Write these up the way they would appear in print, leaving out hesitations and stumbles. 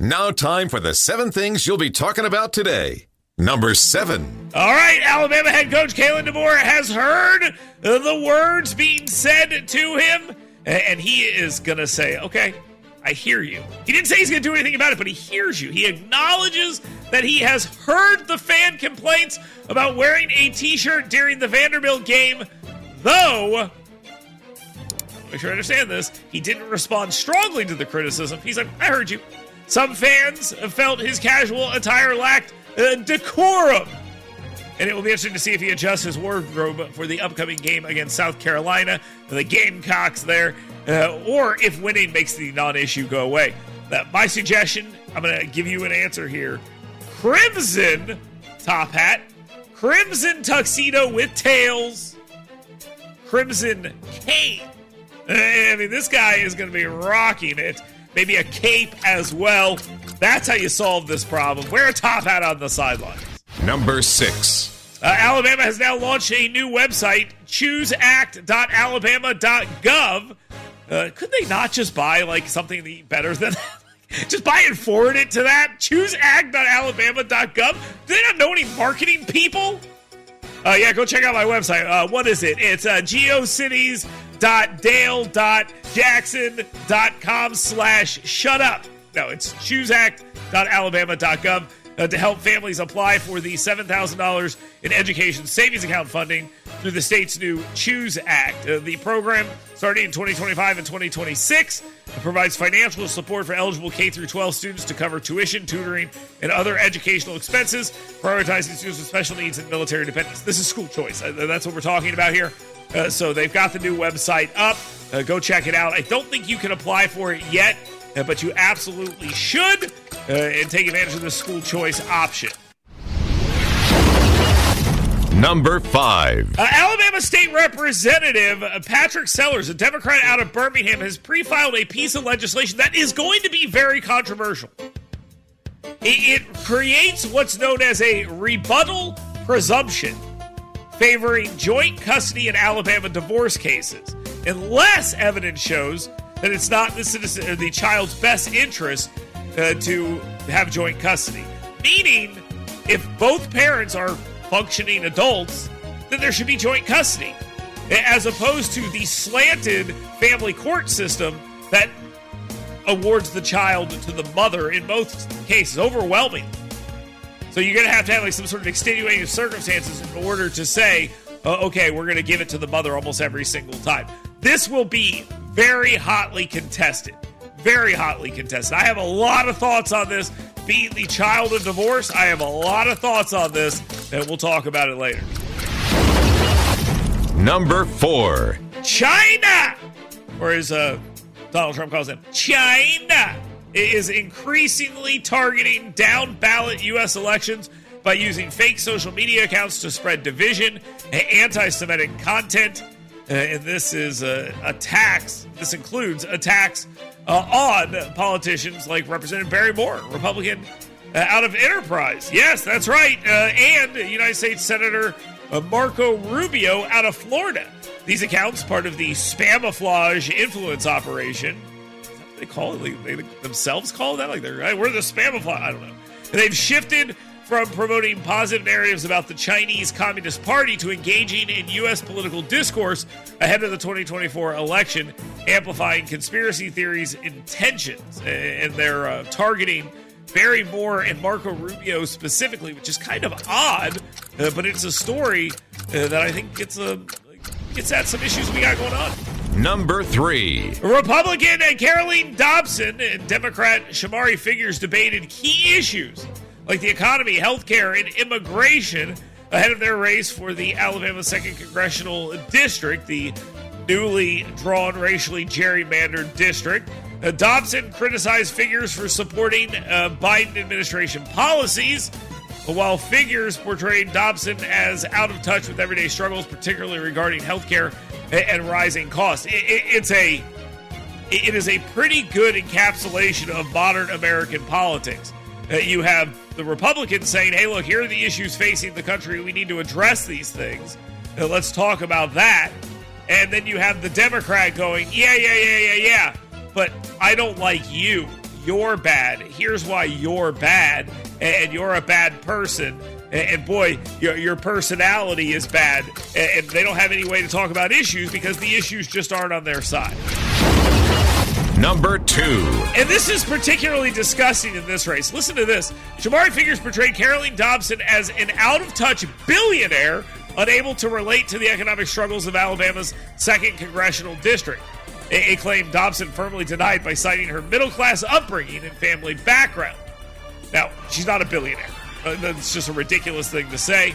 Now time for the 7 things you'll be talking about today. Number 7. All right, Alabama head coach Kalen DeBoer has heard the words being said to him, and he is going to say, okay, I hear you. He didn't say he's going to do anything about it, but he hears you. He acknowledges that he has heard the fan complaints about wearing a t-shirt during the Vanderbilt game, though, make sure I understand this, he didn't respond strongly to the criticism. He's like, I heard you. Some fans felt his casual attire lacked decorum. And it will be interesting to see if he adjusts his wardrobe for the upcoming game against South Carolina, the Gamecocks there, or if winning makes the non-issue go away. My suggestion, I'm going to give you an answer here. Crimson top hat, crimson tuxedo with tails, crimson cape. I mean, this guy is going to be rocking it. Maybe a cape as well. That's how you solve this problem. Wear a top hat on the sidelines. Number 6. Alabama has now launched a new website, chooseact.alabama.gov. Could they not just buy like something better than that? Just buy and forward it to that? Chooseact.alabama.gov? Do they not know any marketing people? Yeah, go check out my website. What is it? It's geocities.dale.jackson.com/shutup. No, it's chooseact.alabama.gov to help families apply for the $7,000 in education savings account funding through the state's new Choose Act. The program, starting in 2025 and 2026, provides financial support for eligible K-12 students to cover tuition, tutoring, and other educational expenses, prioritizing students with special needs and military dependents. This is school choice. That's what we're talking about here. So they've got the new website up. Go check it out. I don't think you can apply for it yet, but you absolutely should, and take advantage of the school choice option. Number 5. Alabama State Representative Patrick Sellers, a Democrat out of Birmingham, has pre-filed a piece of legislation that is going to be very controversial. It creates what's known as a rebuttal presumption favoring joint custody in Alabama divorce cases, unless evidence shows that it's not the child's best interest to have joint custody. Meaning, if both parents are functioning adults, then there should be joint custody, as opposed to the slanted family court system that awards the child to the mother in most cases, overwhelmingly. So you're going to have like some sort of extenuating circumstances in order to say, okay, we're going to give it to the mother almost every single time. This will be very hotly contested. Very hotly contested. I have a lot of thoughts on this. Being the child of divorce, I have a lot of thoughts on this, and we'll talk about it later. Number 4. China, or as Donald Trump calls them, China, is increasingly targeting down-ballot U.S. elections by using fake social media accounts to spread division and anti-Semitic content. And this is attacks. This includes attacks on politicians like Representative Barry Moore, Republican out of Enterprise. Yes, that's right. And United States Senator Marco Rubio out of Florida. These accounts, part of the Spamiflage influence operation. Is that what they call it? They themselves call it that? Like we're the Spamiflage. I don't know. And they've shifted from promoting positive narratives about the Chinese Communist Party to engaging in U.S. political discourse ahead of the 2024 election, amplifying conspiracy theories' intentions. And they're targeting Barry Moore and Marco Rubio specifically, which is kind of odd, but it's a story that I think gets at some issues we got going on. Number 3. Republican Caroline Dobson and Democrat Shamari Figures debated key issues like the economy, healthcare, and immigration ahead of their race for the Alabama 2nd Congressional District, the newly drawn, racially gerrymandered district. Dobson criticized Figures for supporting Biden administration policies, while Figures portrayed Dobson as out of touch with everyday struggles, particularly regarding healthcare and rising costs. It is a pretty good encapsulation of modern American politics. You have the Republicans saying, hey, look, here are the issues facing the country. We need to address these things. Let's talk about that. And then you have the Democrat going, yeah. But I don't like you. you're bad. Here's why you're bad, and you're a bad person. And boy, your personality is bad. And they don't have any way to talk about issues because the issues just aren't on their side. Number 2. And this is particularly disgusting in this race. Listen to this. Shamari Figures portrayed Caroline Dobson as an out-of-touch billionaire unable to relate to the economic struggles of Alabama's 2nd Congressional District. A claim Dobson firmly denied by citing her middle-class upbringing and family background. Now, she's not a billionaire. That's just a ridiculous thing to say.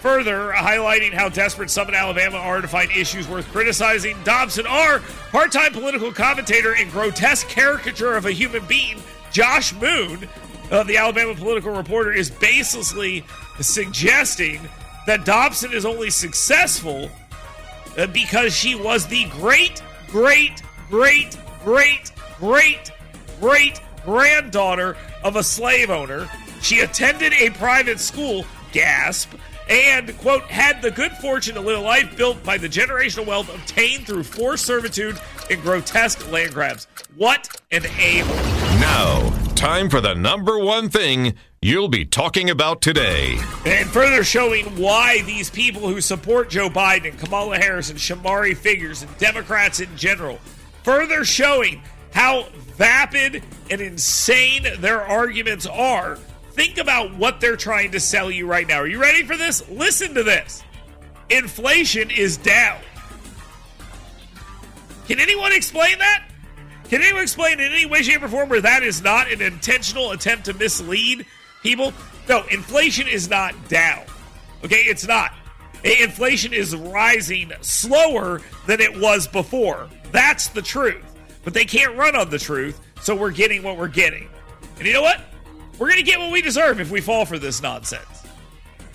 Further, highlighting how desperate some in Alabama are to find issues worth criticizing, Dobson, our part-time political commentator and grotesque caricature of a human being, Josh Moon, the Alabama political reporter, is baselessly suggesting that Dobson is only successful because she was the great granddaughter of a slave owner. She attended a private school, gasp, and, quote, had the good fortune to live a life built by the generational wealth obtained through forced servitude and grotesque land grabs. What an a-hole. Now, time for the number 1 thing you'll be talking about today. And further showing why these people who support Joe Biden and Kamala Harris and Shamari Figures and Democrats in general, further showing how vapid and insane their arguments are. Think about what they're trying to sell you right now. Are you ready for this? Listen to this. Inflation is down. Can anyone explain that? Can anyone explain in any way, shape, or form where that is not an intentional attempt to mislead people? No, inflation is not down. Okay, it's not. Inflation is rising slower than it was before. That's the truth. But they can't run on the truth, so we're getting what we're getting. And you know what? We're going to get what we deserve if we fall for this nonsense.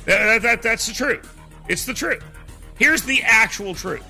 That's the truth. It's the truth. Here's the actual truth.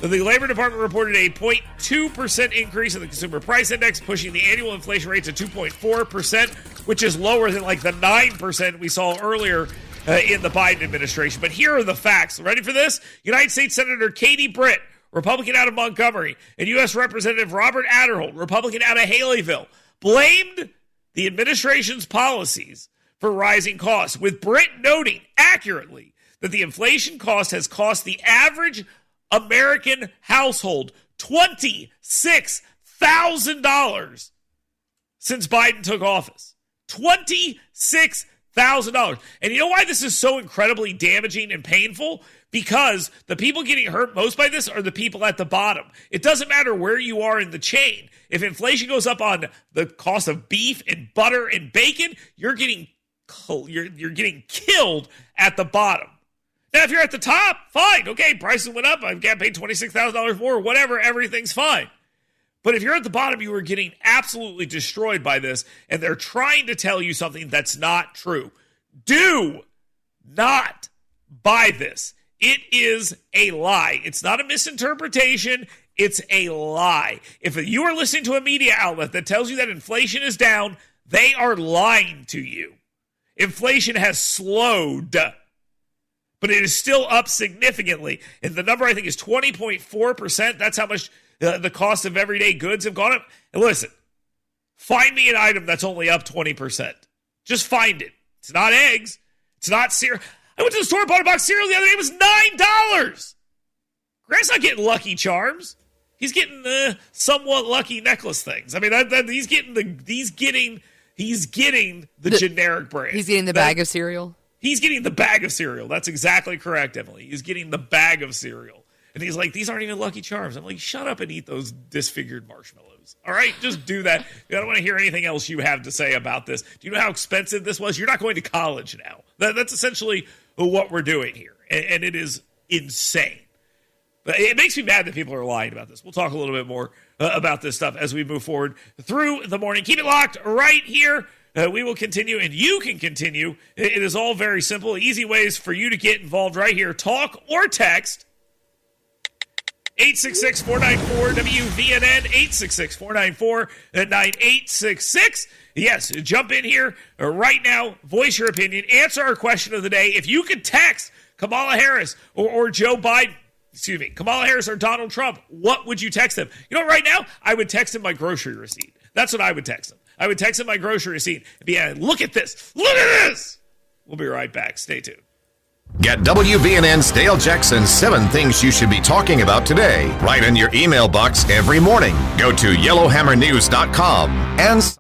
The Labor Department reported a 0.2% increase in the Consumer Price Index, pushing the annual inflation rate to 2.4%, which is lower than like the 9% we saw earlier in the Biden administration. But here are the facts. Ready for this? United States Senator Katie Britt, Republican out of Montgomery, and U.S. Representative Robert Aderholt, Republican out of Haleyville, blamed the administration's policies for rising costs, with Britt noting accurately that the inflation cost has cost the average American household $26,000 since Biden took office. $26,000. And you know why this is so incredibly damaging and painful? Because the people getting hurt most by this are the people at the bottom. It doesn't matter where you are in the chain. If inflation goes up on the cost of beef and butter and bacon, you're getting killed at the bottom. Now, if you're at the top, fine. Okay, prices went up. I've got paid $26,000 more, whatever. Everything's fine. But if you're at the bottom, you are getting absolutely destroyed by this, and they're trying to tell you something that's not true. Do not buy this. It is a lie. It's not a misinterpretation. It's a lie. If you are listening to a media outlet that tells you that inflation is down, they are lying to you. Inflation has slowed, but it is still up significantly. And the number, I think, is 20.4%. That's how much the cost of everyday goods have gone up. And listen, find me an item that's only up 20%. Just find it. It's not eggs. It's not cereal. I went to the store and bought a box of cereal the other day. It was $9. Grant's not getting Lucky Charms. He's getting the somewhat lucky necklace things. I mean, he's getting the generic brand. He's getting the bag of cereal. He's getting the bag of cereal. That's exactly correct, Emily. He's getting the bag of cereal. And he's like, these aren't even Lucky Charms. I'm like, shut up and eat those disfigured marshmallows. All right, just do that. I don't want to hear anything else you have to say about this. Do you know how expensive this was? You're not going to college now. That's essentially what we're doing here. And it is insane. But it makes me mad that people are lying about this. We'll talk a little bit more about this stuff as we move forward through the morning. Keep it locked right here. We will continue, and you can continue. It is all very simple. Easy ways for you to get involved right here. Talk or text 866-494-WVNN, 866-494-9866. Yes, jump in here right now. Voice your opinion. Answer our question of the day. If you could text Kamala Harris or Joe Biden, Kamala Harris or Donald Trump, what would you text them? You know, right now, I would text him my grocery receipt. That's what I would text him. I would text him my grocery receipt and be like, look at this. Look at this. We'll be right back. Stay tuned. Get WBNN's Dale Jackson's 7 Things You Should Be Talking About Today right in your email box every morning. Go to yellowhammernews.com and